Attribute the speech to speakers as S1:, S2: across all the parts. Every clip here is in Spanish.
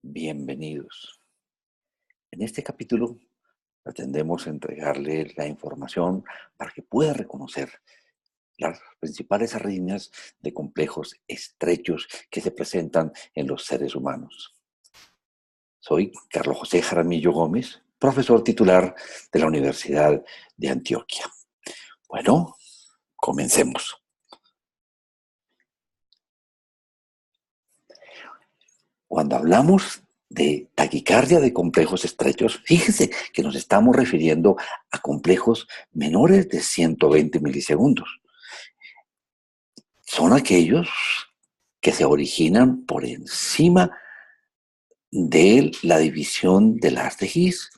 S1: Bienvenidos. En este capítulo pretendemos entregarle la información para que pueda reconocer las principales arritmias de complejos estrechos que se presentan en los seres humanos. Soy Carlos José Jaramillo Gómez, profesor titular de la Universidad de Antioquia. Bueno, comencemos. Cuando hablamos de taquicardia de complejos estrechos, fíjese que nos estamos refiriendo a complejos menores de 120 milisegundos. Son aquellos que se originan por encima de la división del haz de His,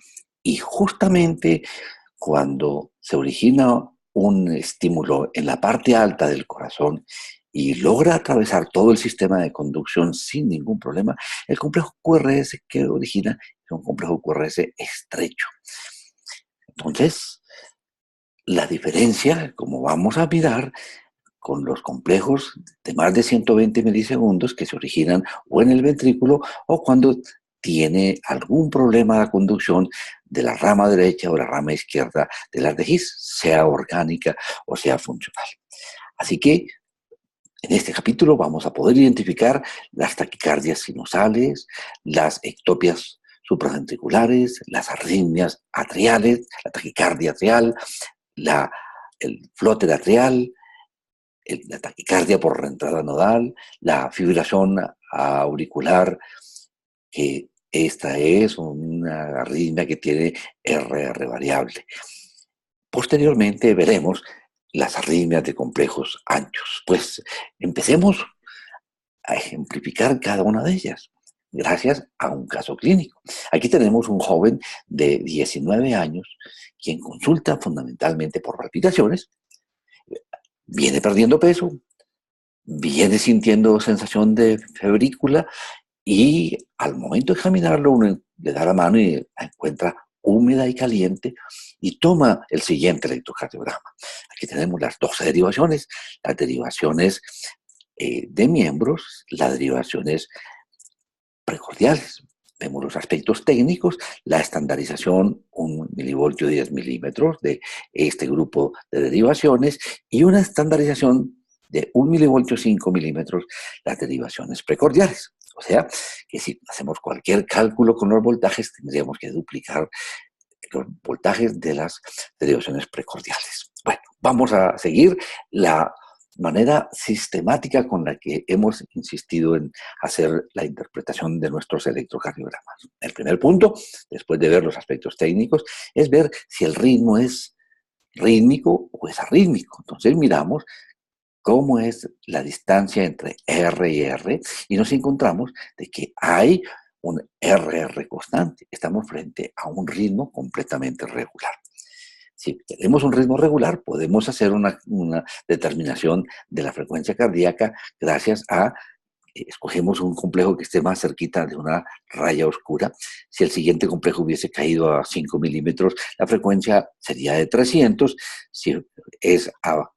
S1: y justamente cuando se origina un estímulo en la parte alta del corazón y logra atravesar todo el sistema de conducción sin ningún problema, el complejo QRS que origina es un complejo QRS estrecho. Entonces, la diferencia, como vamos a mirar, con los complejos de más de 120 milisegundos que se originan o en el ventrículo o cuando tiene algún problema de conducción de la rama derecha o la rama izquierda del haz de His, sea orgánica o sea funcional. Así que en este capítulo vamos a poder identificar las taquicardias sinusales, las ectopias supraventriculares, las arritmias atriales, la taquicardia atrial, el flóter atrial, la taquicardia por reentrada nodal, la fibrilación auricular, que esta es una arritmia que tiene RR variable. Posteriormente veremos las arritmias de complejos anchos. Pues empecemos a ejemplificar cada una de ellas, gracias a un caso clínico. Aquí tenemos un joven de 19 años, quien consulta fundamentalmente por palpitaciones, viene perdiendo peso, viene sintiendo sensación de febrícula y al momento de examinarlo uno le da la mano y la encuentra húmeda y caliente y toma el siguiente electrocardiograma. Aquí tenemos las dos derivaciones, las derivaciones de miembros, las derivaciones precordiales. Vemos los aspectos técnicos, la estandarización, 1 milivoltio 10 milímetros de este grupo de derivaciones y una estandarización de 1 milivoltio 5 milímetros, las derivaciones precordiales. O sea, que si hacemos cualquier cálculo con los voltajes, tendríamos que duplicar los voltajes de las derivaciones precordiales. Bueno, vamos a seguir la manera sistemática con la que hemos insistido en hacer la interpretación de nuestros electrocardiogramas. El primer punto, después de ver los aspectos técnicos, es ver si el ritmo es rítmico o es arrítmico. Entonces miramos cómo es la distancia entre R y R y nos encontramos de que hay un RR constante. Estamos frente a un ritmo completamente regular. Si tenemos un ritmo regular, podemos hacer una determinación de la frecuencia cardíaca gracias a escogemos un complejo que esté más cerquita de una raya oscura. Si el siguiente complejo hubiese caído a 5 milímetros, la frecuencia sería de 300. Si es a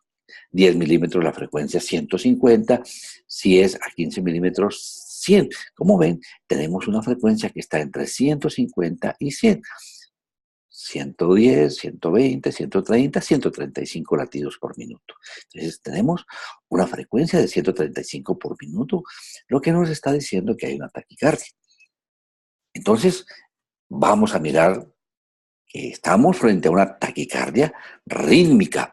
S1: 10 milímetros, la frecuencia 150. Si es a 15 milímetros, 100. Como ven, tenemos una frecuencia que está entre 150 y 100. 110, 120, 130, 135 latidos por minuto. Entonces tenemos una frecuencia de 135 por minuto, lo que nos está diciendo que hay una taquicardia. Entonces vamos a mirar que estamos frente a una taquicardia rítmica.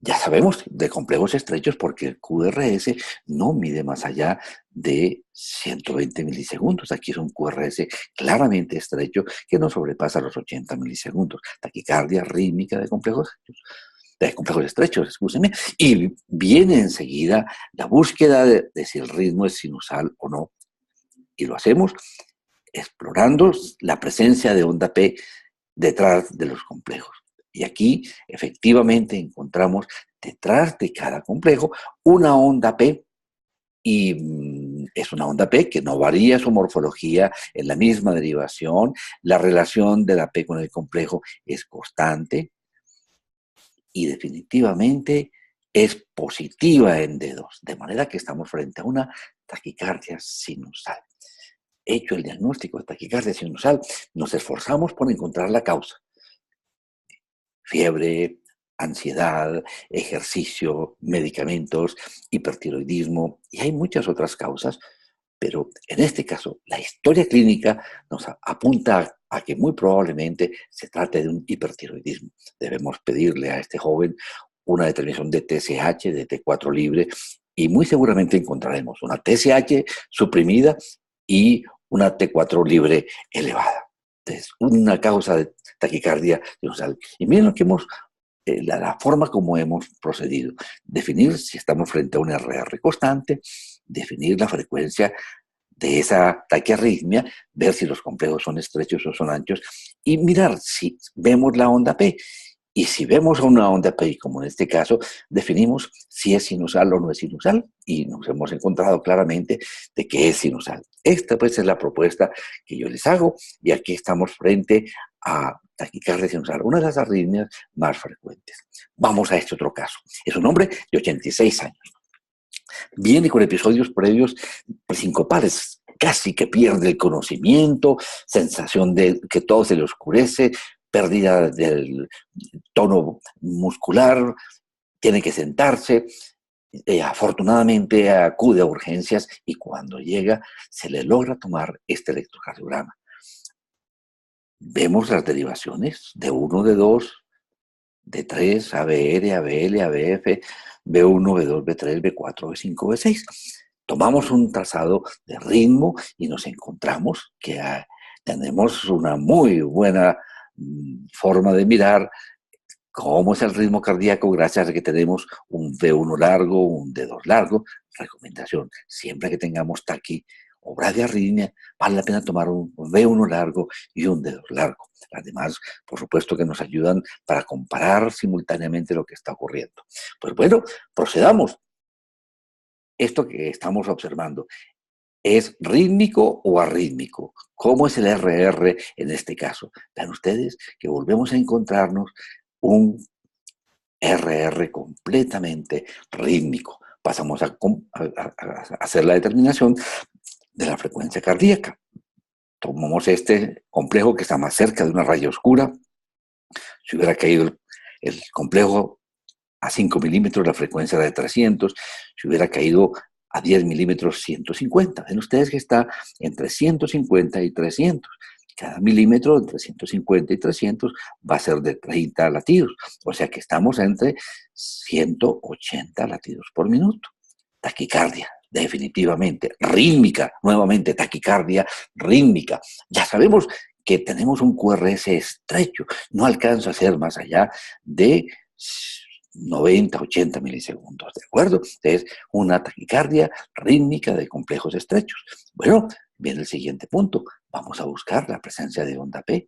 S1: Ya sabemos de complejos estrechos porque el QRS no mide más allá de 120 milisegundos. Aquí es un QRS claramente estrecho que no sobrepasa los 80 milisegundos. Taquicardia rítmica de complejos estrechos, escúcheme. Y viene enseguida la búsqueda de si el ritmo es sinusal o no. Y lo hacemos explorando la presencia de onda P detrás de los complejos. Y aquí efectivamente encontramos detrás de cada complejo una onda P y es una onda P que no varía su morfología en la misma derivación. La relación de la P con el complejo es constante y definitivamente es positiva en D2, de manera que estamos frente a una taquicardia sinusal. hecho el diagnóstico de taquicardia sinusal, nos esforzamos por encontrar la causa. Fiebre, ansiedad, ejercicio, medicamentos, hipertiroidismo, y hay muchas otras causas, pero en este caso la historia clínica nos apunta a que muy probablemente se trate de un hipertiroidismo. Debemos pedirle a este joven una determinación de TSH, de T4 libre, y muy seguramente encontraremos una TSH suprimida y una T4 libre elevada. Entonces, una causa de taquicardia sinusal. Y miren lo que la forma como hemos procedido. Definir si estamos frente a un RR constante, definir la frecuencia de esa taquiarritmia, ver si los complejos son estrechos o son anchos y mirar si vemos la onda P. Y si vemos una onda P, como en este caso, definimos si es sinusal o no es sinusal y nos hemos encontrado claramente de que es sinusal. Esta pues es la propuesta que yo les hago y aquí estamos frente a taquicardia sinusal, una de las arritmias más frecuentes. Vamos a este otro caso. Es un hombre de 86 años. Viene con episodios previos sincopales, casi que pierde el conocimiento, sensación de que todo se le oscurece, pérdida del tono muscular, tiene que sentarse. Afortunadamente acude a urgencias y cuando llega se le logra tomar este electrocardiograma. Vemos las derivaciones de 1, de 2, de 3, ABR, ABL, ABF, B1, B2, B3, B4, B5, B6. Tomamos un trazado de ritmo y nos encontramos que tenemos una muy buena forma de mirar cómo es el ritmo cardíaco gracias a que tenemos un V1 largo, un D2 largo. Recomendación, siempre que tengamos taqui o bradiarritmia, vale la pena tomar un V1 largo y un D2 largo. Además, por supuesto que nos ayudan para comparar simultáneamente lo que está ocurriendo. Pues bueno, procedamos. Esto que estamos observando, ¿es rítmico o arrítmico? ¿Cómo es el RR en este caso? Vean ustedes que volvemos a encontrarnos un RR completamente rítmico. Pasamos a hacer la determinación de la frecuencia cardíaca. Tomamos este complejo que está más cerca de una raya oscura. Si hubiera caído el complejo a 5 milímetros, la frecuencia era de 300. Si hubiera caído a 10 milímetros, 150. Ven ustedes que está entre 150 y 300. Cada milímetro entre 150 y 300 va a ser de 30 latidos. O sea que estamos entre 180 latidos por minuto. Taquicardia, definitivamente. Rítmica, nuevamente, taquicardia rítmica. Ya sabemos que tenemos un QRS estrecho. No alcanza a ser más allá de 90, 80 milisegundos, ¿de acuerdo? Es una taquicardia rítmica de complejos estrechos. Bueno, viene el siguiente punto. Vamos a buscar la presencia de onda P.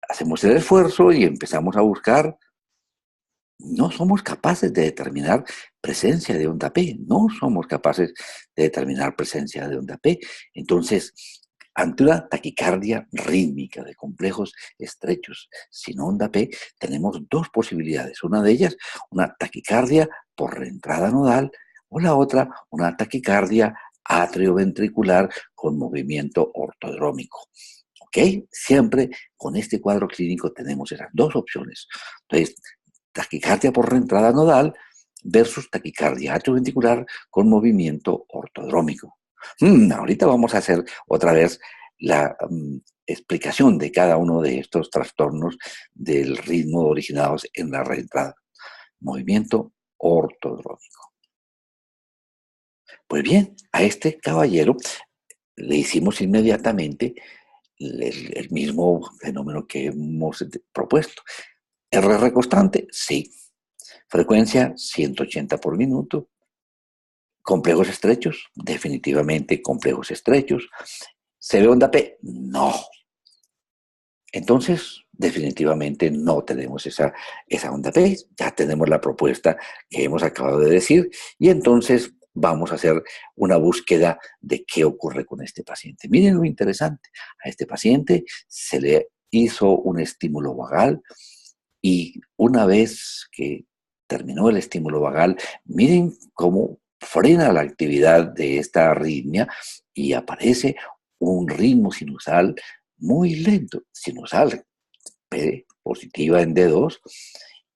S1: Hacemos el esfuerzo y empezamos a buscar. No somos capaces de determinar presencia de onda P. No somos capaces de determinar presencia de onda P. Entonces, ante una taquicardia rítmica de complejos estrechos sin onda P, tenemos dos posibilidades. Una de ellas, una taquicardia por reentrada nodal, o la otra, una taquicardia atrioventricular con movimiento ortodrómico. ¿Ok? Siempre con este cuadro clínico tenemos esas dos opciones. Entonces, taquicardia por reentrada nodal versus taquicardia atrioventricular con movimiento ortodrómico. Ahorita vamos a hacer otra vez la explicación de cada uno de estos trastornos del ritmo originados en la reentrada. Movimiento ortodrómico. Pues bien, a este caballero le hicimos inmediatamente el mismo fenómeno que hemos propuesto. ¿RR constante? Sí. Frecuencia 180 por minuto. ¿Complejos estrechos? Definitivamente complejos estrechos. ¿Se ve onda P? No. Entonces, definitivamente no tenemos esa onda P. Ya tenemos la propuesta que hemos acabado de decir y entonces vamos a hacer una búsqueda de qué ocurre con este paciente. Miren lo interesante. A este paciente se le hizo un estímulo vagal y una vez que terminó el estímulo vagal, miren cómo frena la actividad de esta arritmia y aparece un ritmo sinusal muy lento, sinusal P positiva en D2,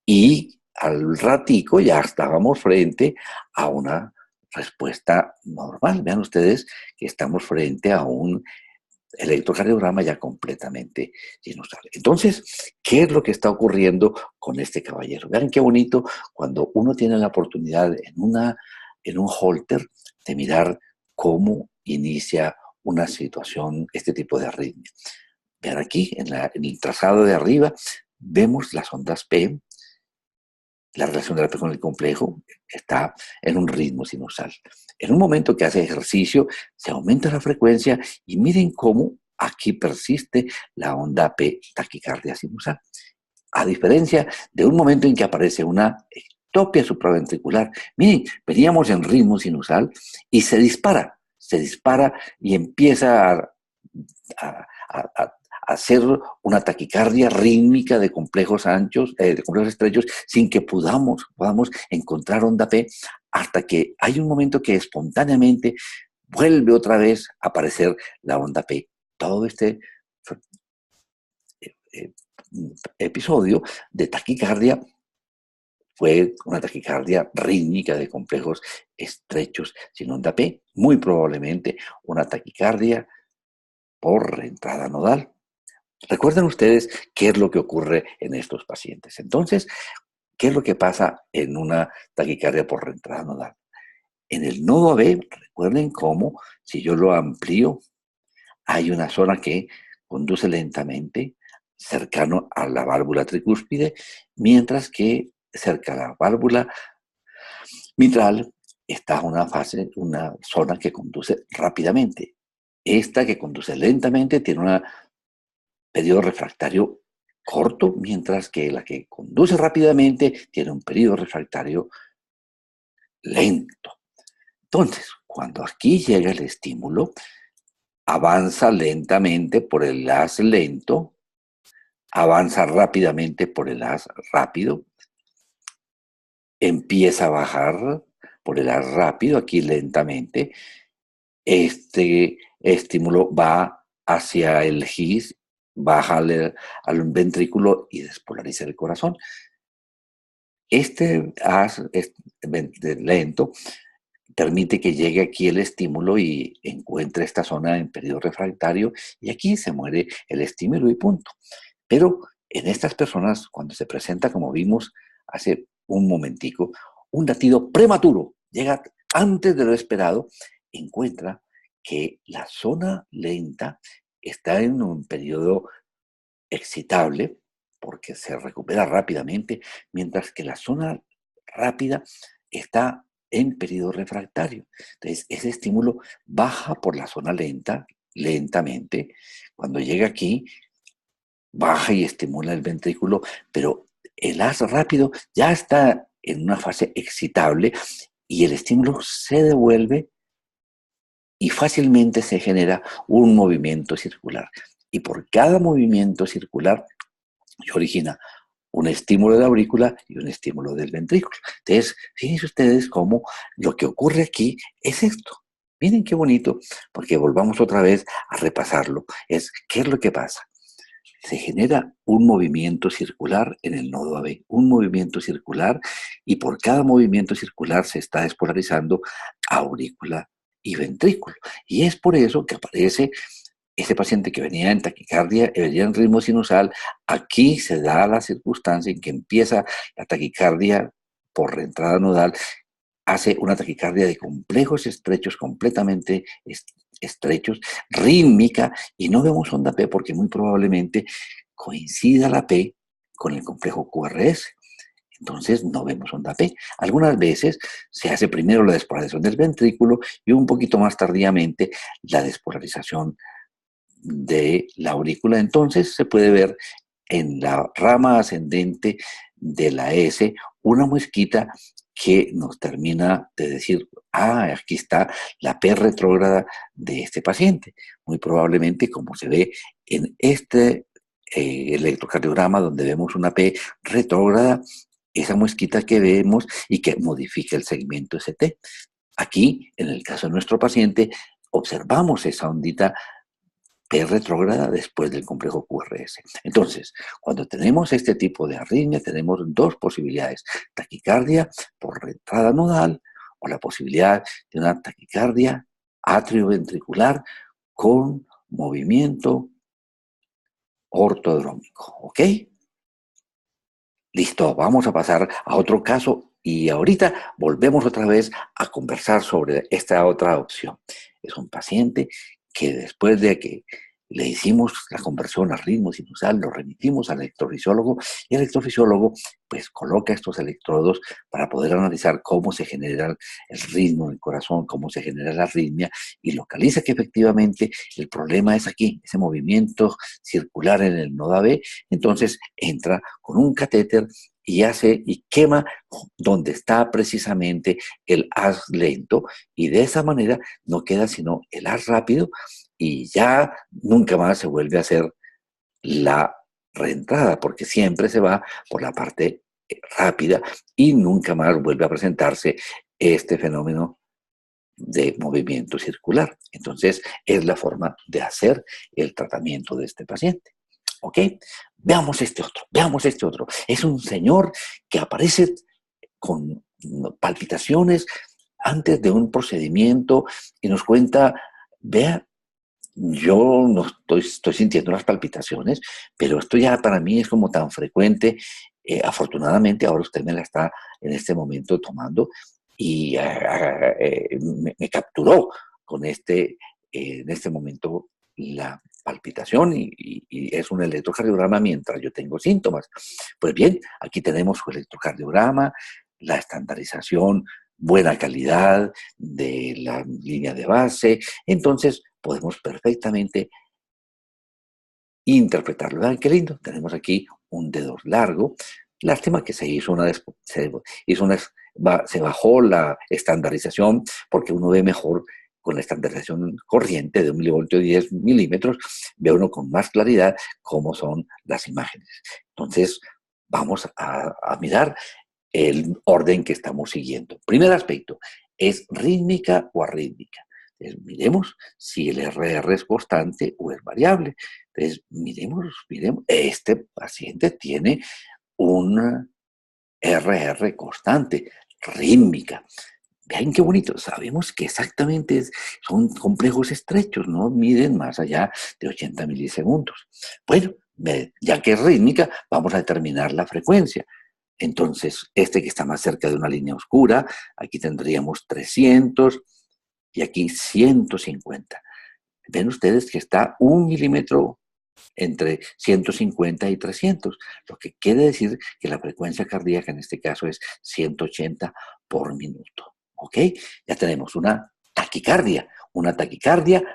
S1: y al ratico ya estábamos frente a una respuesta normal. Vean ustedes que estamos frente a un electrocardiograma ya completamente sinusal. Entonces, ¿qué es lo que está ocurriendo con este caballero? Vean qué bonito cuando uno tiene la oportunidad en un holter de mirar cómo inicia una situación, este tipo de arritmia. Vean aquí, en el trazado de arriba, vemos las ondas P. La relación de la P con el complejo está en un ritmo sinusal. En un momento que hace ejercicio, se aumenta la frecuencia y miren cómo aquí persiste la onda P taquicardia sinusal. A diferencia de un momento en que aparece una ectopia supraventricular. Miren, veníamos en ritmo sinusal y se dispara y empieza a hacer una taquicardia rítmica de complejos anchos, de complejos estrechos, sin que podamos encontrar onda P, hasta que hay un momento que espontáneamente vuelve otra vez a aparecer la onda P. Todo este episodio de taquicardia fue una taquicardia rítmica de complejos estrechos sin onda P, muy probablemente una taquicardia por reentrada nodal. Recuerden ustedes qué es lo que ocurre en estos pacientes. Entonces, ¿qué es lo que pasa en una taquicardia por reentrada nodal? En el nodo AB, recuerden cómo, si yo lo amplío, hay una zona que conduce lentamente cercano a la válvula tricúspide, mientras que cerca a la válvula mitral está una zona que conduce rápidamente. Esta que conduce lentamente tiene un periodo refractario corto, mientras que la que conduce rápidamente tiene un periodo refractario lento. Entonces, cuando aquí llega el estímulo, avanza lentamente por el haz lento, avanza rápidamente por el haz rápido, empieza a bajar por el haz rápido, aquí lentamente. Este estímulo va hacia el GIS, baja al ventrículo y despolariza el corazón. Este haz lento permite que llegue aquí el estímulo y encuentre esta zona en periodo refractario y aquí se muere el estímulo y punto. Pero en estas personas, cuando se presenta, como vimos hace un momentico, un latido prematuro, llega antes de lo esperado, encuentra que la zona lenta está en un periodo excitable porque se recupera rápidamente, mientras que la zona rápida está en periodo refractario. Entonces, ese estímulo baja por la zona lenta, lentamente. Cuando llega aquí, baja y estimula el ventrículo, pero el haz rápido ya está en una fase excitable y el estímulo se devuelve y fácilmente se genera un movimiento circular. Y por cada movimiento circular se origina un estímulo de la aurícula y un estímulo del ventrículo. Entonces, fíjense ustedes cómo lo que ocurre aquí es esto. Miren qué bonito, porque volvamos otra vez a repasarlo. ¿Qué es lo que pasa? Se genera un movimiento circular en el nodo AB, un movimiento circular, y por cada movimiento circular se está despolarizando aurícula y ventrículo. Y es por eso que aparece este paciente que venía en taquicardia, venía en ritmo sinusal. Aquí se da la circunstancia en que empieza la taquicardia por reentrada nodal, hace una taquicardia de complejos estrechos, completamente estrechos, rítmica, y no vemos onda P porque muy probablemente coincida la P con el complejo QRS. Entonces no vemos onda P. Algunas veces se hace primero la despolarización del ventrículo y un poquito más tardíamente la despolarización de la aurícula. Entonces se puede ver en la rama ascendente de la S una muesquita que nos termina de decir, aquí está la P retrógrada de este paciente. Muy probablemente, como se ve en este electrocardiograma donde vemos una P retrógrada, esa muesquita que vemos y que modifica el segmento ST. Aquí, en el caso de nuestro paciente, observamos esa ondita P retrógrada después del complejo QRS. Entonces, cuando tenemos este tipo de arritmia, tenemos dos posibilidades: taquicardia por reentrada nodal o la posibilidad de una taquicardia atrioventricular con movimiento ortodrómico. ¿Ok? Listo, vamos a pasar a otro caso y ahorita volvemos otra vez a conversar sobre esta otra opción. Es un paciente que después de que le hicimos la conversión a ritmo sinusal, lo remitimos al electrofisiólogo y el electrofisiólogo pues coloca estos electrodos para poder analizar cómo se genera el ritmo del corazón, cómo se genera la arritmia y localiza que efectivamente el problema es aquí, ese movimiento circular en el nodo AB. Entonces entra con un catéter y hace y quema donde está precisamente el haz lento y de esa manera no queda sino el haz rápido y ya nunca más se vuelve a hacer la reentrada porque siempre se va por la parte rápida y nunca más vuelve a presentarse este fenómeno de movimiento circular. Entonces, es la forma de hacer el tratamiento de este paciente. ¿Ok? Veamos este otro, veamos este otro. Es un señor que aparece con palpitaciones antes de un procedimiento y nos cuenta, vea, yo no estoy sintiendo las palpitaciones, pero esto ya para mí es como tan frecuente. Afortunadamente ahora usted me la está en este momento tomando y me capturó con en este momento la palpitación y es un electrocardiograma mientras yo tengo síntomas. Pues bien, aquí tenemos su electrocardiograma, la estandarización, buena calidad de la línea de base. Entonces podemos perfectamente interpretarlo. Vean qué lindo. Tenemos aquí un dedo largo. Lástima que se hizo se bajó la estandarización porque uno ve mejor con la estandarización corriente de 1 milivoltio 10 milímetros, ve uno con más claridad cómo son las imágenes. Entonces, vamos a mirar el orden que estamos siguiendo. Primer aspecto, ¿es rítmica o arrítmica? Entonces, miremos si el RR es constante o es variable. Entonces, miremos, este paciente tiene un RR constante, rítmica. Vean qué bonito, sabemos que exactamente son complejos estrechos, no miden más allá de 80 milisegundos. Bueno, ya que es rítmica, vamos a determinar la frecuencia. Entonces, este que está más cerca de una línea oscura, aquí tendríamos 300 y aquí 150. Ven ustedes que está 1 milímetro entre 150 y 300, lo que quiere decir que la frecuencia cardíaca en este caso es 180 por minuto. ¿Ok? Ya tenemos una taquicardia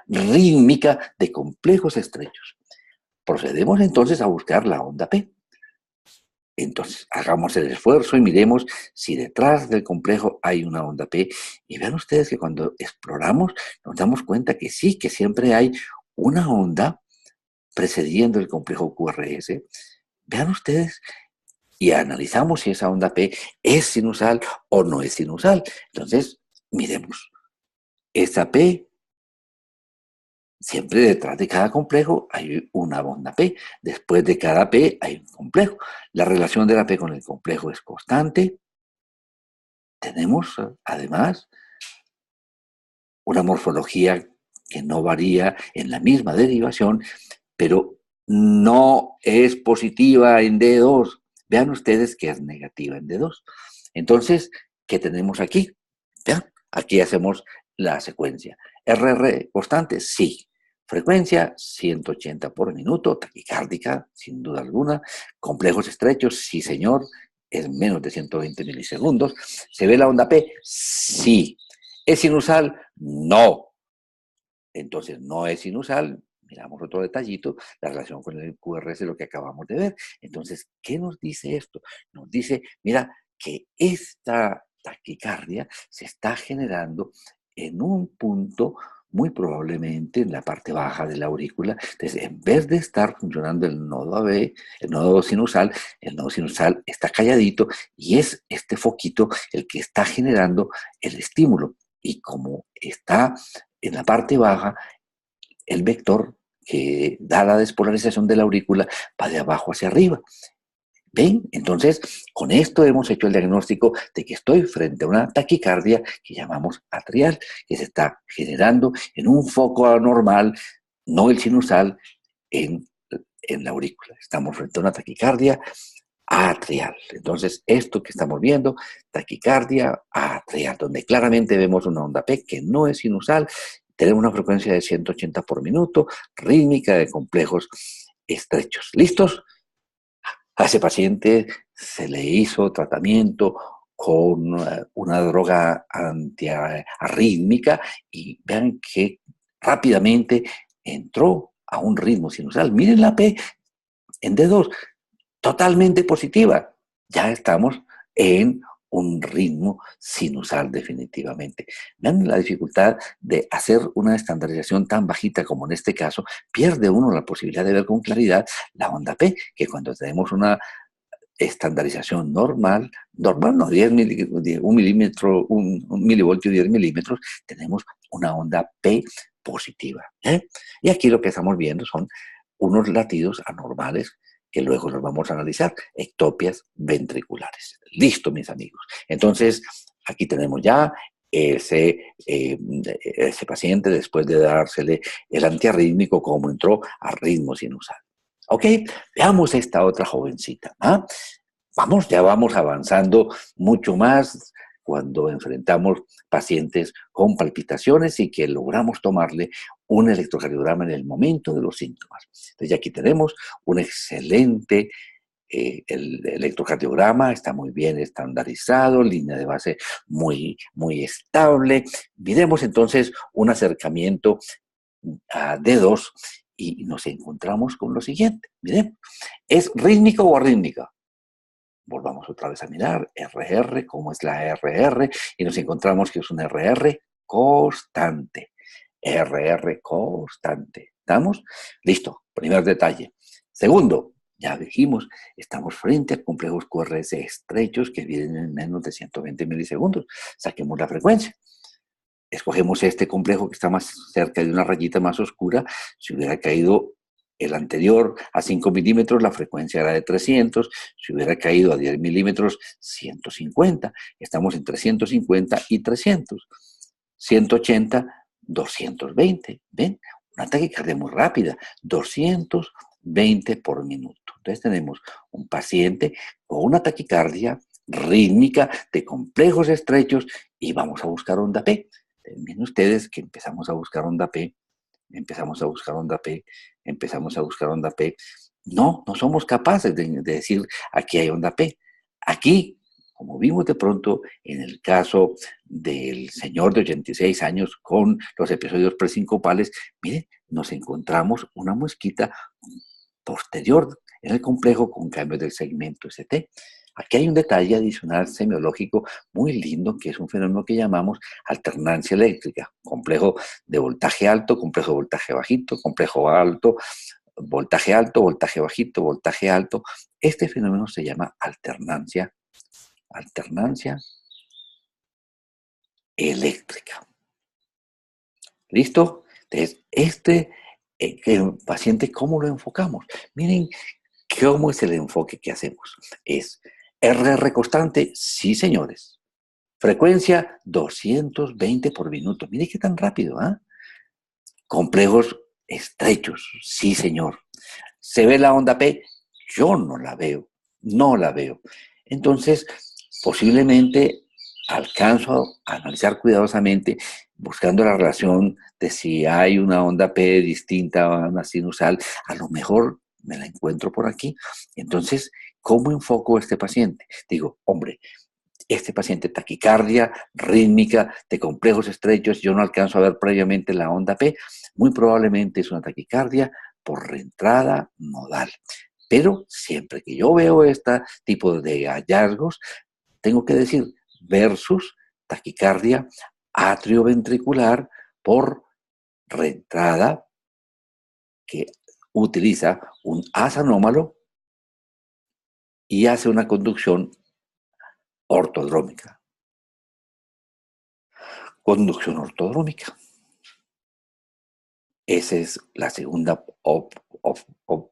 S1: rítmica de complejos estrechos. Procedemos entonces a buscar la onda P. Entonces, hagamos el esfuerzo y miremos si detrás del complejo hay una onda P. Y vean ustedes que cuando exploramos nos damos cuenta que sí, que siempre hay una onda precediendo el complejo QRS. Vean ustedes y analizamos si esa onda P es sinusal o no es sinusal. Entonces, miremos. Esta P, siempre detrás de cada complejo hay una onda P. Después de cada P hay un complejo. La relación de la P con el complejo es constante. Tenemos, además, una morfología que no varía en la misma derivación, pero no es positiva en D2. Vean ustedes que es negativa en D2. Entonces, ¿qué tenemos aquí? ¿Vean? Aquí hacemos la secuencia. RR constante, sí. Frecuencia, 180 por minuto, taquicárdica, sin duda alguna. Complejos estrechos, sí señor, es menos de 120 milisegundos. ¿Se ve la onda P? Sí. ¿Es sinusal? No. Entonces, no es sinusal. Miramos otro detallito, la relación con el QRS, lo que acabamos de ver. Entonces, ¿qué nos dice esto? Nos dice, mira, que esta taquicardia se está generando en un punto muy probablemente en la parte baja de la aurícula. Entonces, en vez de estar funcionando el nodo AB, el nodo sinusal está calladito y es este foquito el que está generando el estímulo. Y como está en la parte baja, el vector que da la despolarización de la aurícula va de abajo hacia arriba. ¿Ven? Entonces, con esto hemos hecho el diagnóstico de que estoy frente a una taquicardia que llamamos atrial, que se está generando en un foco anormal, no el sinusal, en, en la aurícula. Estamos frente a una taquicardia atrial. Entonces, esto que estamos viendo, taquicardia atrial, donde claramente vemos una onda P que no es sinusal, tenemos una frecuencia de 180 por minuto, rítmica de complejos estrechos. ¿Listos? A ese paciente se le hizo tratamiento con una droga antiarrítmica y vean que rápidamente entró a un ritmo sinusal. Miren la P en D2, totalmente positiva. Ya estamos en un ritmo sinusal definitivamente. Vean la dificultad de hacer una estandarización tan bajita como en este caso, pierde uno la posibilidad de ver con claridad la onda P, que cuando tenemos una estandarización normal no, 1 milímetro, un milivoltio, 10 milímetros, tenemos una onda P positiva. Y aquí lo que estamos viendo son unos latidos anormales que luego los vamos a analizar, ectopias ventriculares. Listo, mis amigos. Entonces, aquí tenemos ya ese paciente después de dársele el antiarrítmico, cómo entró a ritmo sinusal. Ok, veamos esta otra jovencita. Ya vamos avanzando mucho más cuando enfrentamos pacientes con palpitaciones y que logramos tomarle un electrocardiograma en el momento de los síntomas. Entonces, aquí tenemos un excelente el electrocardiograma, está muy bien estandarizado, línea de base muy estable. Miremos entonces un acercamiento a D2 y nos encontramos con lo siguiente. Miren, ¿es rítmica o arrítmica? Volvamos otra vez a mirar, RR, ¿cómo es la RR? Y nos encontramos que es una RR constante. RR constante. ¿Estamos? Listo, primer detalle. Segundo, ya dijimos, estamos frente a complejos QRS estrechos que vienen en menos de 120 milisegundos. Saquemos la frecuencia. Escogemos este complejo que está más cerca de una rayita más oscura. Si hubiera caído el anterior a 5 milímetros, la frecuencia era de 300. Si hubiera caído a 10 milímetros, 150. Estamos entre 150 y 300. 180, 220. ¿Ven? Una taquicardia muy rápida. 220 por minuto. Entonces tenemos un paciente con una taquicardia rítmica de complejos estrechos y vamos a buscar onda P. Miren ustedes que empezamos a buscar onda P, empezamos a buscar onda P, empezamos a buscar onda P. No somos capaces de decir aquí hay onda P. Aquí, como vimos de pronto en el caso del señor de 86 años con los episodios presincopales, miren, nos encontramos una mosquita posterior en el complejo con cambios del segmento ST. Aquí hay un detalle adicional semiológico muy lindo, que es un fenómeno que llamamos alternancia eléctrica. Complejo de voltaje alto, complejo de voltaje bajito, complejo alto, voltaje bajito, voltaje alto. Este fenómeno se llama alternancia eléctrica. ¿Listo? Entonces, el paciente, ¿cómo lo enfocamos? Miren cómo es el enfoque que hacemos. Es RR constante, sí, señores. Frecuencia 220 por minuto. Mire qué tan rápido, ¿ah? Complejos estrechos, sí, señor. ¿Se ve la onda P? Yo no la veo, no la veo. Entonces, posiblemente alcanzo a analizar cuidadosamente, buscando la relación de si hay una onda P distinta a una sinusal, a lo mejor me la encuentro por aquí. Entonces, ¿cómo enfoco a este paciente? Digo, hombre, este paciente taquicardia rítmica de complejos estrechos, yo no alcanzo a ver previamente la onda P, muy probablemente es una taquicardia por reentrada nodal. Pero siempre que yo veo este tipo de hallazgos, tengo que decir versus taquicardia atrioventricular por reentrada que utiliza un asa anómalo y hace una conducción ortodrómica. Conducción ortodrómica. Esa es la segunda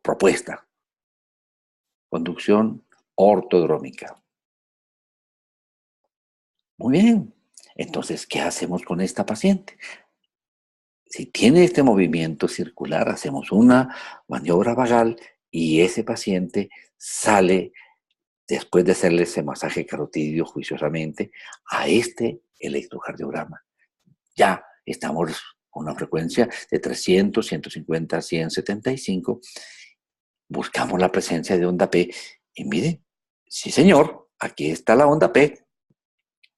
S1: propuesta. Conducción ortodrómica. Muy bien. Entonces, ¿qué hacemos con esta paciente? Si tiene este movimiento circular, hacemos una maniobra vagal y ese paciente sale, después de hacerle ese masaje carotídeo juiciosamente, a este electrocardiograma. Ya estamos con una frecuencia de 300, 150, 175. Buscamos la presencia de onda P y miren, sí señor, aquí está la onda P.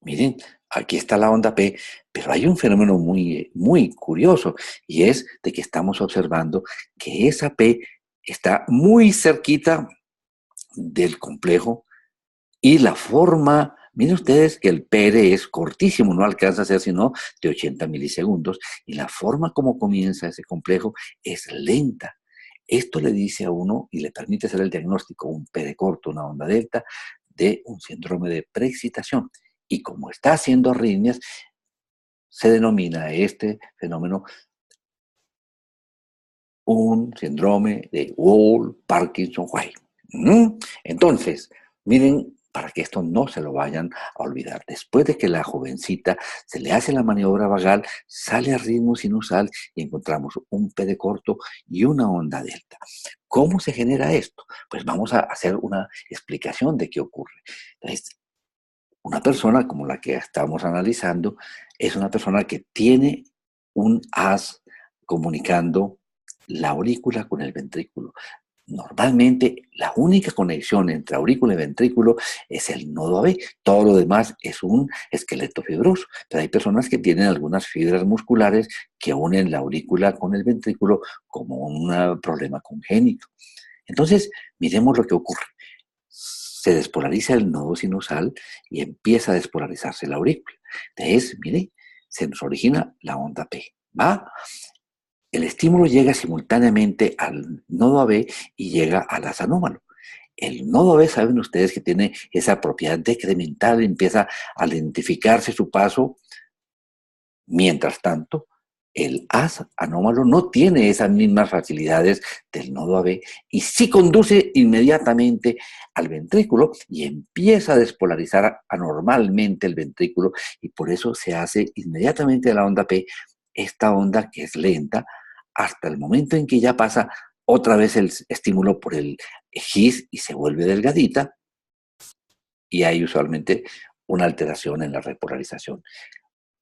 S1: Miren, aquí está la onda P, pero hay un fenómeno muy, muy curioso y es de que estamos observando que esa P está muy cerquita del complejo y la forma, miren ustedes que el PR es cortísimo, no alcanza a ser sino de 80 milisegundos y la forma como comienza ese complejo es lenta. Esto le dice a uno y le permite hacer el diagnóstico, un PD corto, una onda delta, de un síndrome de preexcitación. Y como está haciendo arritmias, se denomina este fenómeno un síndrome de Wolff-Parkinson-White. Entonces, miren, para que esto no se lo vayan a olvidar, después de que la jovencita se le hace la maniobra vagal, sale a ritmo sinusal y encontramos un PD corto y una onda delta. ¿Cómo se genera esto? Pues vamos a hacer una explicación de qué ocurre. Entonces, una persona como la que estamos analizando es una persona que tiene un haz comunicando la aurícula con el ventrículo. Normalmente la única conexión entre aurícula y ventrículo es el nodo AB. Todo lo demás es un esqueleto fibroso. Pero hay personas que tienen algunas fibras musculares que unen la aurícula con el ventrículo como un problema congénito. Entonces, miremos lo que ocurre. Se despolariza el nodo sinusal y empieza a despolarizarse la aurícula. Entonces, mire, se nos origina la onda P. ¿Va? El estímulo llega simultáneamente al nodo AB y llega al haz anómalo. El nodo AB, saben ustedes que tiene esa propiedad decremental, empieza a lentificarse su paso. Mientras tanto, el haz anómalo no tiene esas mismas facilidades del nodo AB y sí conduce inmediatamente al ventrículo y empieza a despolarizar anormalmente el ventrículo y por eso se hace inmediatamente de la onda P esta onda que es lenta hasta el momento en que ya pasa otra vez el estímulo por el GIS y se vuelve delgadita y hay usualmente una alteración en la repolarización.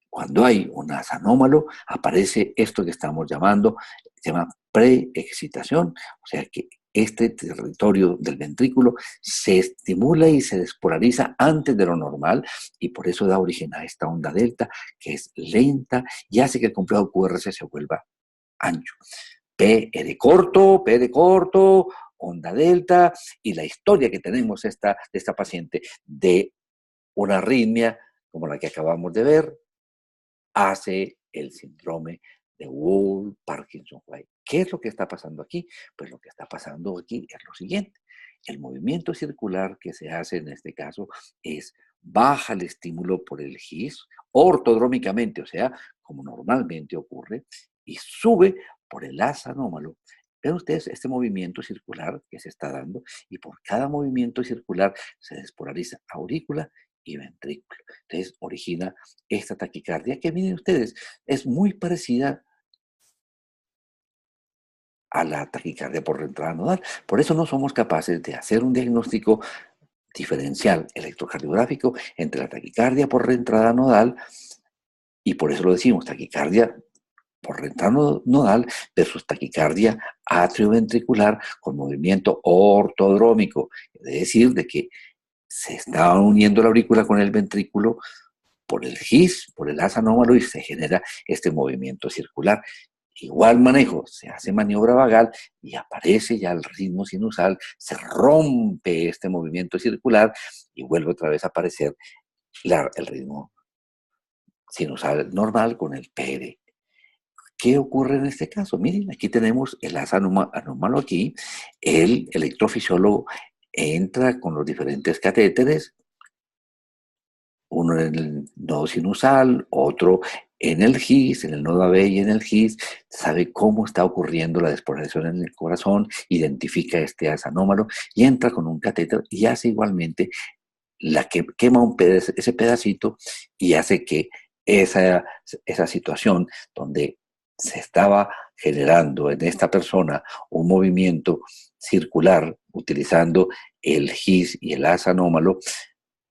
S1: Cuando hay un haz anómalo, aparece esto que estamos llamando, se llama preexcitación, o sea que este territorio del ventrículo se estimula y se despolariza antes de lo normal y por eso da origen a esta onda delta que es lenta y hace que el complejo QRS se vuelva ancho. P de corto, onda delta y la historia que tenemos de esta paciente de una arritmia como la que acabamos de ver, hace el síndrome de Wolff-Parkinson-White. ¿Qué es lo que está pasando aquí? Pues lo que está pasando aquí es lo siguiente. El movimiento circular que se hace en este caso es baja el estímulo por el GIS ortodrómicamente, o sea, como normalmente ocurre, y sube por el haz anómalo. Ven ustedes este movimiento circular que se está dando y por cada movimiento circular se despolariza aurícula y ventrículo. Entonces origina esta taquicardia que miren ustedes, es muy parecida a la taquicardia por reentrada nodal. Por eso no somos capaces de hacer un diagnóstico diferencial electrocardiográfico entre la taquicardia por reentrada nodal y por eso lo decimos, taquicardia por reentrada nodal versus taquicardia atrioventricular con movimiento ortodrómico. Es decir, de que se está uniendo la aurícula con el ventrículo por el GIS, por el haz anómalo y se genera este movimiento circular. Igual manejo, se hace maniobra vagal y aparece ya el ritmo sinusal, se rompe este movimiento circular y vuelve otra vez a aparecer el ritmo sinusal normal con el PD. ¿Qué ocurre en este caso? Miren, aquí tenemos el haz anómalo aquí, el electrofisiólogo entra con los diferentes catéteres, uno en el nodo sinusal, otro en el GIS, en el nodo AB y en el GIS, sabe cómo está ocurriendo la despolarización en el corazón, identifica este haz anómalo y entra con un catéter y hace igualmente quema ese pedacito y hace que esa situación donde se estaba generando en esta persona un movimiento circular utilizando el GIS y el haz anómalo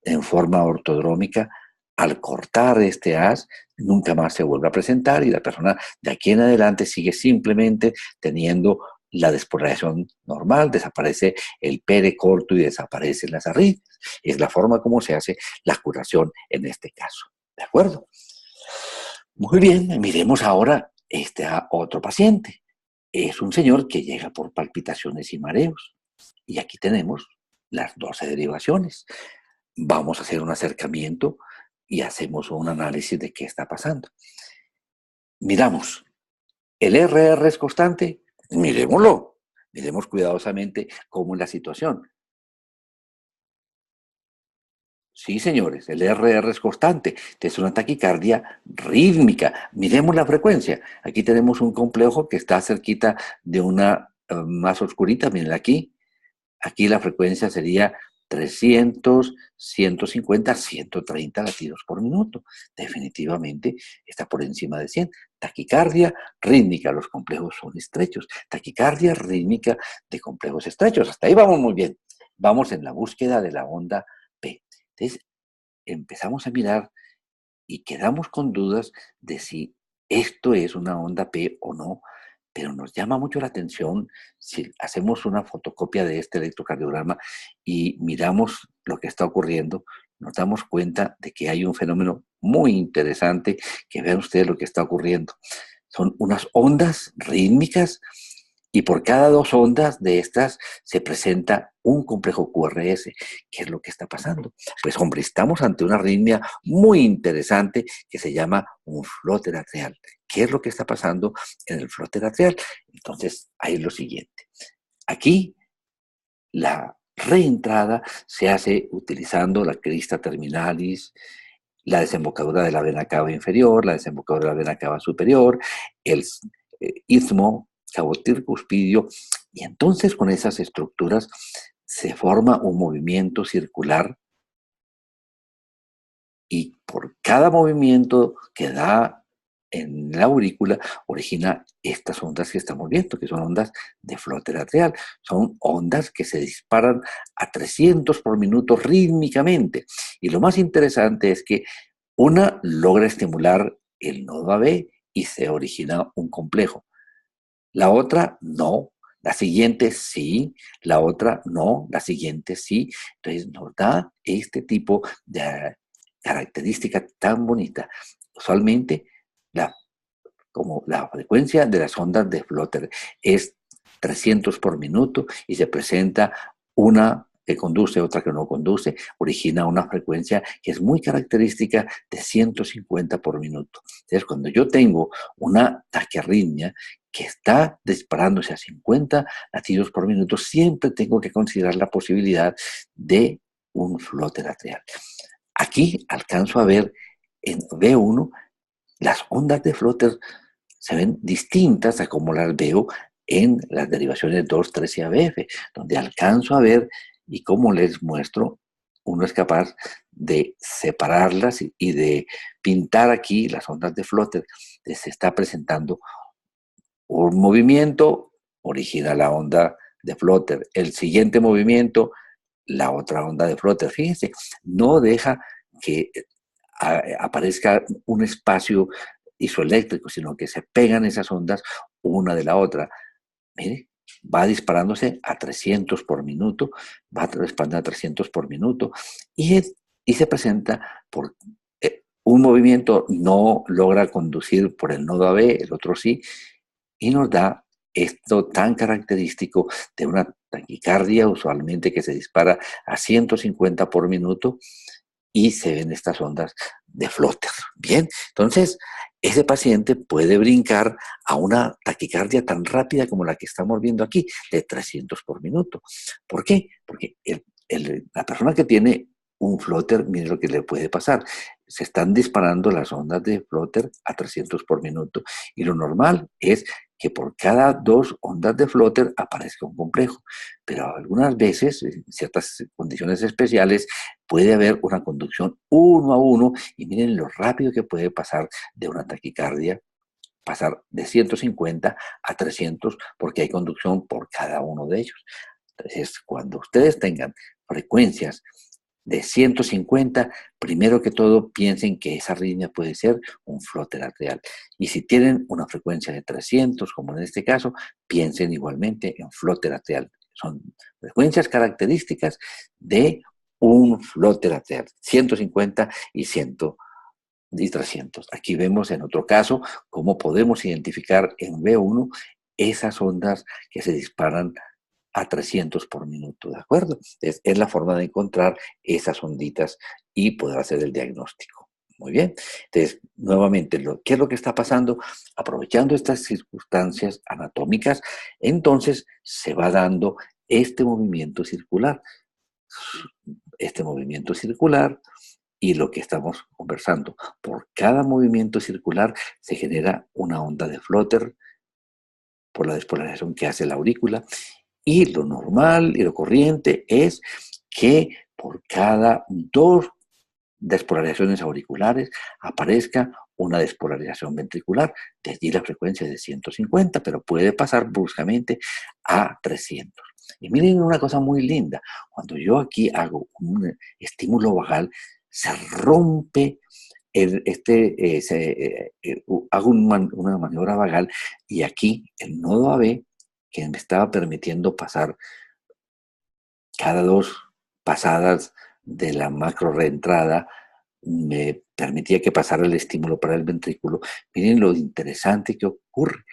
S1: en forma ortodrómica, al cortar este haz, nunca más se vuelve a presentar y la persona de aquí en adelante sigue simplemente teniendo la despolarización normal, desaparece el pere corto y desaparecen las arritmias. Es la forma como se hace la curación en este caso. ¿De acuerdo? Muy bien, miremos ahora otro paciente. Es un señor que llega por palpitaciones y mareos. Y aquí tenemos las 12 derivaciones. Vamos a hacer un acercamiento y hacemos un análisis de qué está pasando. Miramos, ¿el RR es constante? Miremoslo. Miremos cuidadosamente cómo es la situación. Sí, señores, el RR es constante. Es una taquicardia rítmica. Miremos la frecuencia. Aquí tenemos un complejo que está cerquita de una más oscurita. Miren aquí. Aquí la frecuencia sería 300, 150, 130 latidos por minuto. Definitivamente está por encima de 100. Taquicardia rítmica, los complejos son estrechos. Taquicardia rítmica de complejos estrechos. Hasta ahí vamos muy bien. Vamos en la búsqueda de la onda P. Entonces, empezamos a mirar y quedamos con dudas de si esto es una onda P o no, pero nos llama mucho la atención si hacemos una fotocopia de este electrocardiograma y miramos lo que está ocurriendo, nos damos cuenta de que hay un fenómeno muy interesante, que vean ustedes lo que está ocurriendo. Son unas ondas rítmicas y por cada 2 ondas de estas se presenta un complejo QRS. ¿Qué es lo que está pasando? Pues hombre, estamos ante una arritmia muy interesante que se llama un flóter atrial. ¿Qué es lo que está pasando en el flóter atrial? Entonces, ahí es lo siguiente. Aquí la reentrada se hace utilizando la crista terminalis, la desembocadura de la vena cava inferior, la desembocadura de la vena cava superior, el istmo cabotircuspidio, y entonces con esas estructuras se forma un movimiento circular y por cada movimiento que da en la aurícula origina estas ondas que estamos viendo, que son ondas de flóter atrial. Son ondas que se disparan a 300 por minuto rítmicamente. Y lo más interesante es que una logra estimular el nodo AB y se origina un complejo. La otra no. La siguiente sí, la otra no, la siguiente sí. Entonces nos da este tipo de característica tan bonita. Usualmente como la frecuencia de las ondas de Flotter es 300 por minuto y se presenta una que conduce, otra que no conduce, origina una frecuencia que es muy característica de 150 por minuto. Entonces, cuando yo tengo una taquiarritmia que está disparándose a 50 latidos por minuto, siempre tengo que considerar la posibilidad de un flóter atrial. Aquí alcanzo a ver en V1 las ondas de flóter se ven distintas a como las veo en las derivaciones 2, 3 y ABF, donde alcanzo a ver y como les muestro, uno es capaz de separarlas y de pintar aquí las ondas de flóter. Se está presentando un movimiento, origina la onda de flóter. El siguiente movimiento, la otra onda de flóter. Fíjense, no deja que aparezca un espacio isoeléctrico, sino que se pegan esas ondas una de la otra. Mire, va disparándose a 300 por minuto, va disparando a 300 por minuto y se presenta por un movimiento no logra conducir por el nodo AB, el otro sí, y nos da esto tan característico de una taquicardia usualmente que se dispara a 150 por minuto y se ven estas ondas de flóter. Bien, entonces ese paciente puede brincar a una taquicardia tan rápida como la que estamos viendo aquí, de 300 por minuto. ¿Por qué? Porque la persona que tiene un flóter, mire lo que le puede pasar. se están disparando las ondas de Flutter a 300 por minuto. Y lo normal es que por cada 2 ondas de Flutter aparezca un complejo. Pero algunas veces, en ciertas condiciones especiales, puede haber una conducción uno a uno. Y miren lo rápido que puede pasar de una taquicardia, pasar de 150 a 300, porque hay conducción por cada uno de ellos. Entonces, cuando ustedes tengan frecuencias de 150, primero que todo piensen que esa arritmia puede ser un flote atrial. Y si tienen una frecuencia de 300, como en este caso, piensen igualmente en flote atrial. Son frecuencias características de un flote atrial, 150 y 300. Aquí vemos en otro caso cómo podemos identificar en V1 esas ondas que se disparan a 300 por minuto, ¿de acuerdo? Es la forma de encontrar esas onditas y poder hacer el diagnóstico. Muy bien. Entonces, nuevamente, ¿qué es lo que está pasando? Aprovechando estas circunstancias anatómicas, entonces se va dando este movimiento circular. Este movimiento circular y lo que estamos conversando. Por cada movimiento circular se genera una onda de Flutter por la despolarización que hace la aurícula. Y lo normal y lo corriente es que por cada 2 despolarizaciones auriculares aparezca una despolarización ventricular. De allí la frecuencia de 150, pero puede pasar bruscamente a 300. Y miren una cosa muy linda. Cuando yo aquí hago un estímulo vagal, se rompe hago una maniobra vagal y aquí el nodo AB, que me estaba permitiendo pasar cada 2 pasadas de la macro reentrada, me permitía que pasara el estímulo para el ventrículo. Miren lo interesante que ocurre.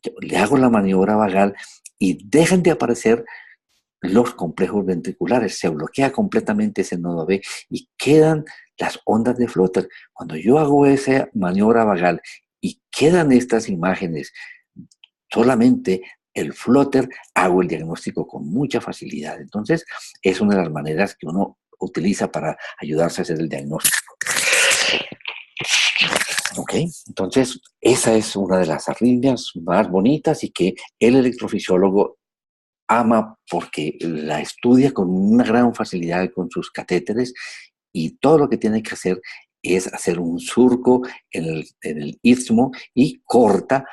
S1: Yo le hago la maniobra vagal y dejan de aparecer los complejos ventriculares, se bloquea completamente ese nodo B y quedan las ondas de Flutter. Cuando yo hago esa maniobra vagal y quedan estas imágenes, solamente el Flutter, hago el diagnóstico con mucha facilidad. Entonces, es una de las maneras que uno utiliza para ayudarse a hacer el diagnóstico. Ok, entonces esa es una de las arritmias más bonitas y que el electrofisiólogo ama porque la estudia con una gran facilidad con sus catéteres y todo lo que tiene que hacer es hacer un surco en el istmo y corta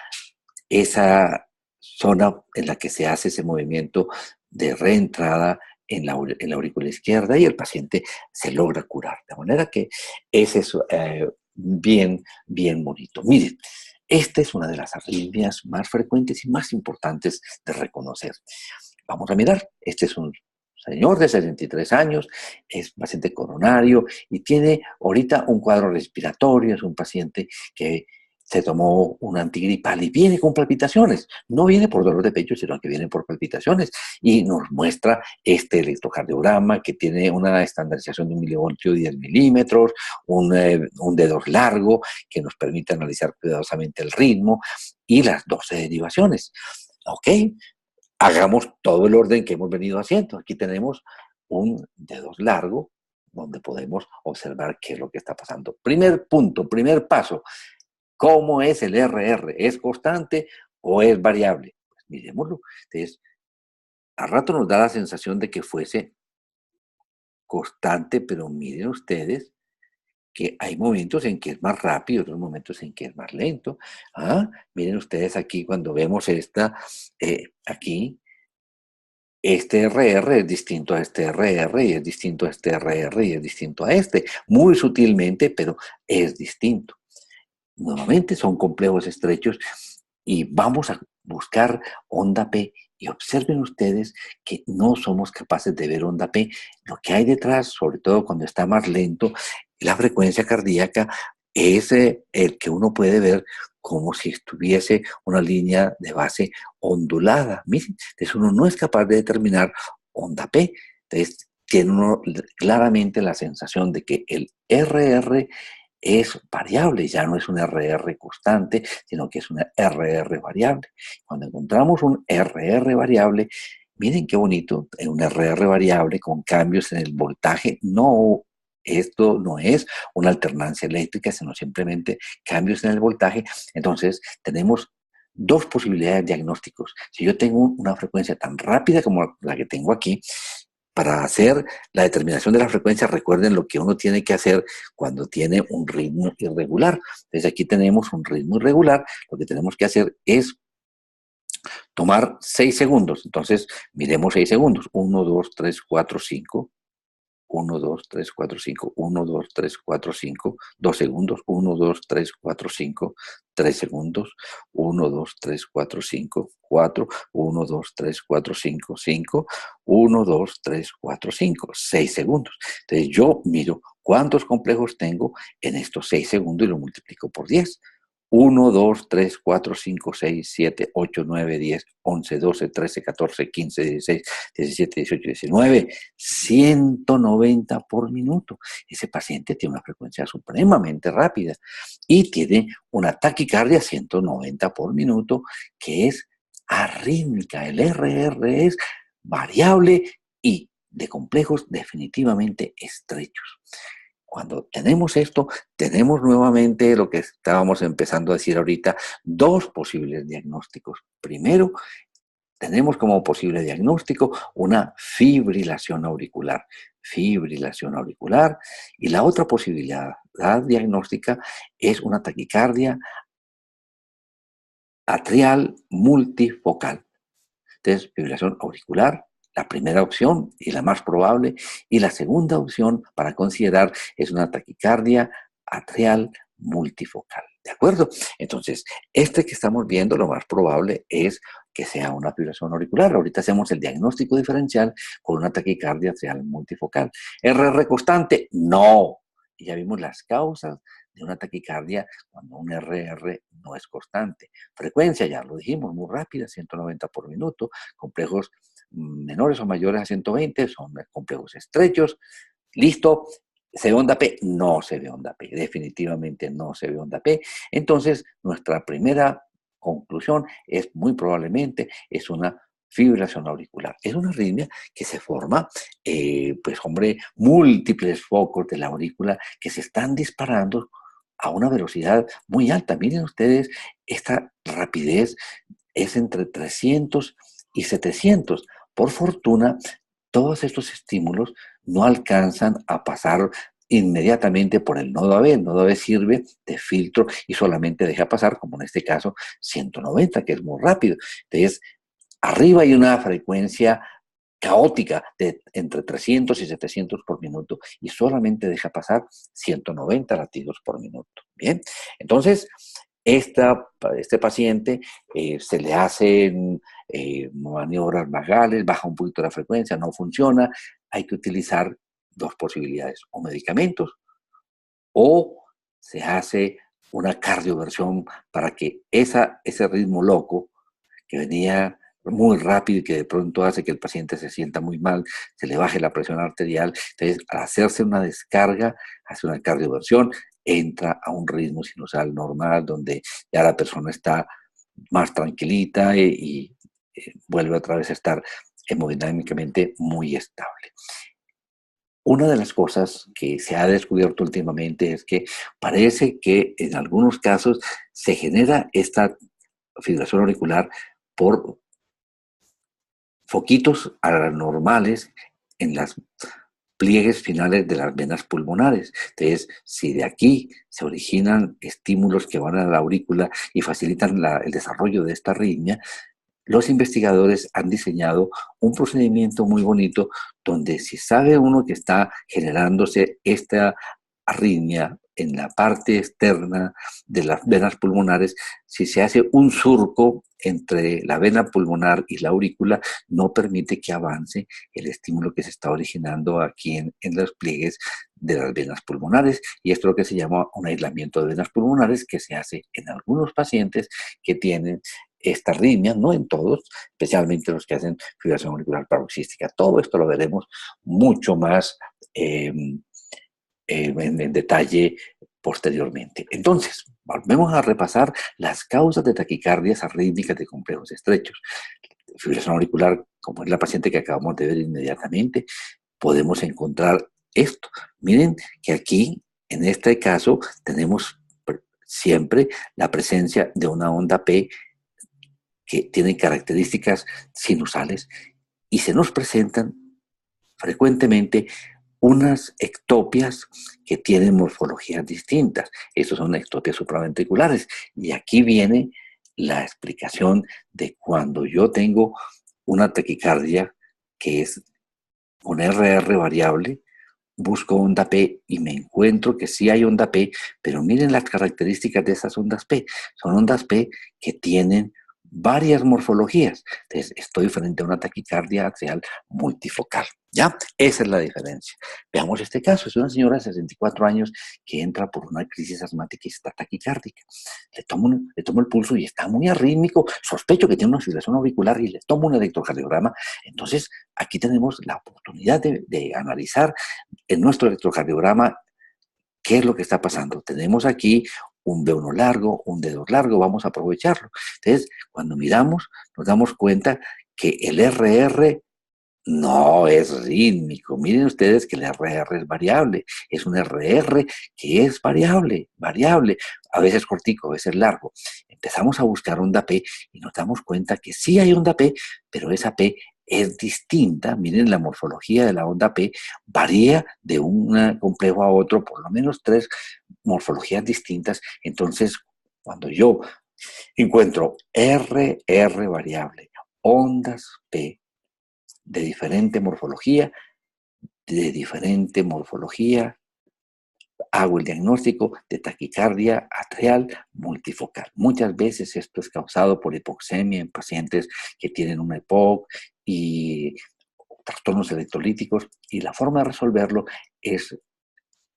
S1: esa zona en la que se hace ese movimiento de reentrada en la aurícula izquierda y el paciente se logra curar. De manera que ese es bien, bien bonito. Miren, esta es una de las arritmias más frecuentes y más importantes de reconocer. Vamos a mirar, este es un señor de 63 años, es paciente coronario y tiene ahorita un cuadro respiratorio, es un paciente que se tomó un antigripal y viene con palpitaciones. No viene por dolor de pecho, sino que viene por palpitaciones. Y nos muestra este electrocardiograma que tiene una estandarización de 1 milivoltio 10 milímetros, un dedo largo que nos permite analizar cuidadosamente el ritmo y las 12 derivaciones. ¿Ok? Hagamos todo el orden que hemos venido haciendo. Aquí tenemos un dedo largo donde podemos observar qué es lo que está pasando. Primer punto, primer paso. ¿Cómo es el RR? ¿Es constante o es variable? Pues miremoslo. Entonces, a rato nos da la sensación de que fuese constante, pero miren ustedes que hay momentos en que es más rápido, otros momentos en que es más lento. Miren ustedes aquí cuando vemos aquí, este RR es distinto a este RR y es distinto a este RR y es distinto a este. Muy sutilmente, pero es distinto. Nuevamente son complejos estrechos y vamos a buscar onda P y observen ustedes que no somos capaces de ver onda P. Lo que hay detrás, sobre todo cuando está más lento, la frecuencia cardíaca es el que uno puede ver como si estuviese una línea de base ondulada. Miren, entonces uno no es capaz de determinar onda P. Entonces tiene uno claramente la sensación de que el RR es variable, ya no es un RR constante, sino que es una RR variable. Cuando encontramos un RR variable, miren qué bonito, un RR variable con cambios en el voltaje no Esto no es una alternancia eléctrica, sino simplemente cambios en el voltaje. Entonces, tenemos dos posibilidades diagnósticos. Si yo tengo una frecuencia tan rápida como la que tengo aquí, para hacer la determinación de la frecuencia, recuerden lo que uno tiene que hacer cuando tiene un ritmo irregular. Entonces aquí tenemos un ritmo irregular, lo que tenemos que hacer es tomar 6 segundos. Entonces, miremos 6 segundos. 1, 2, 3, 4, 5. 1, 2, 3, 4, 5, 1, 2, 3, 4, 5, 2 segundos, 1, 2, 3, 4, 5, 3 segundos, 1, 2, 3, 4, 5, 4, 1, 2, 3, 4, 5, 5, 1, 2, 3, 4, 5, 6 segundos. Entonces yo miro cuántos complejos tengo en estos 6 segundos y lo multiplico por 10. 1, 2, 3, 4, 5, 6, 7, 8, 9, 10, 11, 12, 13, 14, 15, 16, 17, 18, 19, 190 por minuto. Ese paciente tiene una frecuencia supremamente rápida y tiene una taquicardia 190 por minuto que es arrítmica. El RR es variable y de complejos definitivamente estrechos. Cuando tenemos esto, tenemos nuevamente lo que estábamos empezando a decir ahorita, dos posibles diagnósticos. Primero, tenemos como posible diagnóstico una fibrilación auricular. Fibrilación auricular. Y la otra posibilidad diagnóstica es una taquicardia atrial multifocal. Entonces, fibrilación auricular, la primera opción y la más probable, y la segunda opción para considerar es una taquicardia atrial multifocal. ¿De acuerdo? Entonces, este que estamos viendo, lo más probable es que sea una fibrilación auricular. Ahorita hacemos el diagnóstico diferencial con una taquicardia atrial multifocal. ¿RR constante? No. Y ya vimos las causas de una taquicardia cuando un RR no es constante. Frecuencia, ya lo dijimos, muy rápida, 190 por minuto. Complejos menores o mayores a 120 son complejos estrechos. Listo. ¿Se ve onda P? No se ve onda P. Definitivamente no se ve onda P. Entonces, nuestra primera conclusión es muy probablemente es una fibrilación auricular. Es una arritmia que se forma, pues hombre, múltiples focos de la aurícula que se están disparando a una velocidad muy alta. Miren ustedes, esta rapidez es entre 300 y 700. Por fortuna, todos estos estímulos no alcanzan a pasar inmediatamente por el nodo AB. El nodo AB sirve de filtro y solamente deja pasar, como en este caso, 190, que es muy rápido. Entonces, arriba hay una frecuencia caótica de entre 300 y 700 por minuto y solamente deja pasar 190 latidos por minuto. Bien, entonces este paciente se le hacen maniobras vagales, baja un poquito la frecuencia, no funciona, hay que utilizar dos posibilidades, o medicamentos o se hace una cardioversión para que ese ritmo loco que venía muy rápido y que de pronto hace que el paciente se sienta muy mal, se le baje la presión arterial. Entonces, al hacerse una descarga, hace una cardioversión, entra a un ritmo sinusal normal donde ya la persona está más tranquilita y vuelve otra vez a estar hemodinámicamente muy estable. Una de las cosas que se ha descubierto últimamente es que parece que en algunos casos se genera esta fibrilación auricular por foquitos anormales en las pliegues finales de las venas pulmonares. Entonces, si de aquí se originan estímulos que van a la aurícula y facilitan el desarrollo de esta arritmia, los investigadores han diseñado un procedimiento muy bonito donde si sabe uno que está generándose esta arritmia en la parte externa de las venas pulmonares, si se hace un surco entre la vena pulmonar y la aurícula, no permite que avance el estímulo que se está originando aquí en los pliegues de las venas pulmonares. Y esto es lo que se llama un aislamiento de venas pulmonares que se hace en algunos pacientes que tienen esta arritmia, no en todos, especialmente los que hacen fibrilación auricular paroxística. Todo esto lo veremos mucho más en detalle posteriormente. Entonces, volvemos a repasar las causas de taquicardias arrítmicas de complejos estrechos. Fibrilación auricular, como es la paciente que acabamos de ver inmediatamente, podemos encontrar esto. Miren que aquí, en este caso, tenemos siempre la presencia de una onda P que tiene características sinusales y se nos presentan frecuentemente unas ectopias que tienen morfologías distintas. Estas son ectopias supraventriculares. Y aquí viene la explicación de cuando yo tengo una taquicardia que es un RR variable, busco onda P y me encuentro que sí hay onda P, pero miren las características de esas ondas P. Son ondas P que tienen varias morfologías. Entonces, estoy frente a una taquicardia atrial multifocal. ¿Ya? Esa es la diferencia. Veamos este caso. Es una señora de 64 años que entra por una crisis asmática y está taquicárdica. Le tomo el pulso y está muy arrítmico. Sospecho que tiene una fibrilación auricular y le tomo un electrocardiograma. Entonces, aquí tenemos la oportunidad de analizar en nuestro electrocardiograma qué es lo que está pasando. Tenemos aquí un B1 largo, un D2 largo, vamos a aprovecharlo. Entonces, cuando miramos, nos damos cuenta que el RR no es rítmico. Miren ustedes que el RR es variable. Es un RR que es variable, variable. A veces cortico, a veces largo. Empezamos a buscar onda P y nos damos cuenta que sí hay onda P, pero esa P es distinta. Miren, la morfología de la onda P varía de un complejo a otro, por lo menos 3 morfologías distintas. Entonces, cuando yo encuentro RR variable, ondas P, de diferente morfología, hago el diagnóstico de taquicardia atrial multifocal. Muchas veces esto es causado por hipoxemia en pacientes que tienen un EPOC y trastornos electrolíticos, y la forma de resolverlo es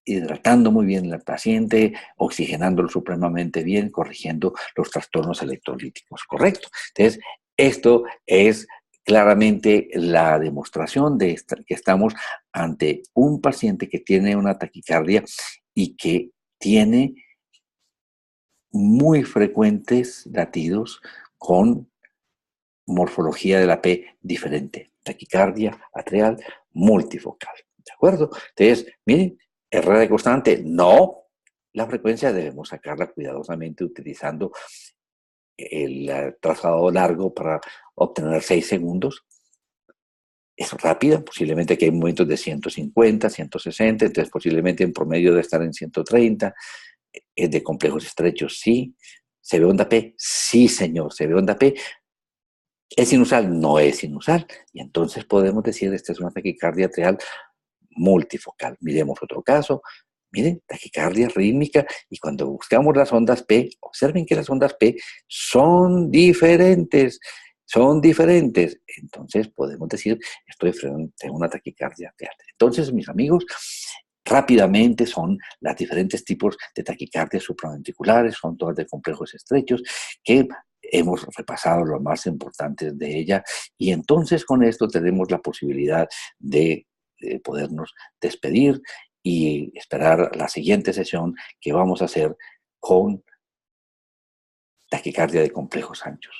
S1: hidratando muy bien al paciente, oxigenándolo supremamente bien, corrigiendo los trastornos electrolíticos, ¿correcto? Entonces, esto es claramente la demostración de que estamos ante un paciente que tiene una taquicardia y que tiene muy frecuentes latidos con morfología de la P diferente. Taquicardia atrial multifocal. ¿De acuerdo? Entonces, miren, ¿error de constante? No. La frecuencia debemos sacarla cuidadosamente utilizando el trazado largo para obtener 6 segundos. Es rápida, posiblemente que hay momentos de 150, 160, entonces posiblemente en promedio de estar en 130. ¿Es de complejos estrechos? Sí. ¿Se ve onda P? Sí, señor, se ve onda P. ¿Es sinusal? No es sinusal. Y entonces podemos decir, esta es una taquicardia atrial multifocal. Miremos otro caso. Miren, taquicardia rítmica, y cuando buscamos las ondas P, observen que las ondas P son diferentes, son diferentes. Entonces podemos decir, estoy frente a una taquicardia atrial. Entonces, mis amigos, rápidamente son los diferentes tipos de taquicardias supraventriculares, son todas de complejos estrechos, que hemos repasado los más importantes de ella, y entonces con esto tenemos la posibilidad de podernos despedir y esperar la siguiente sesión que vamos a hacer con taquicardia de complejos anchos.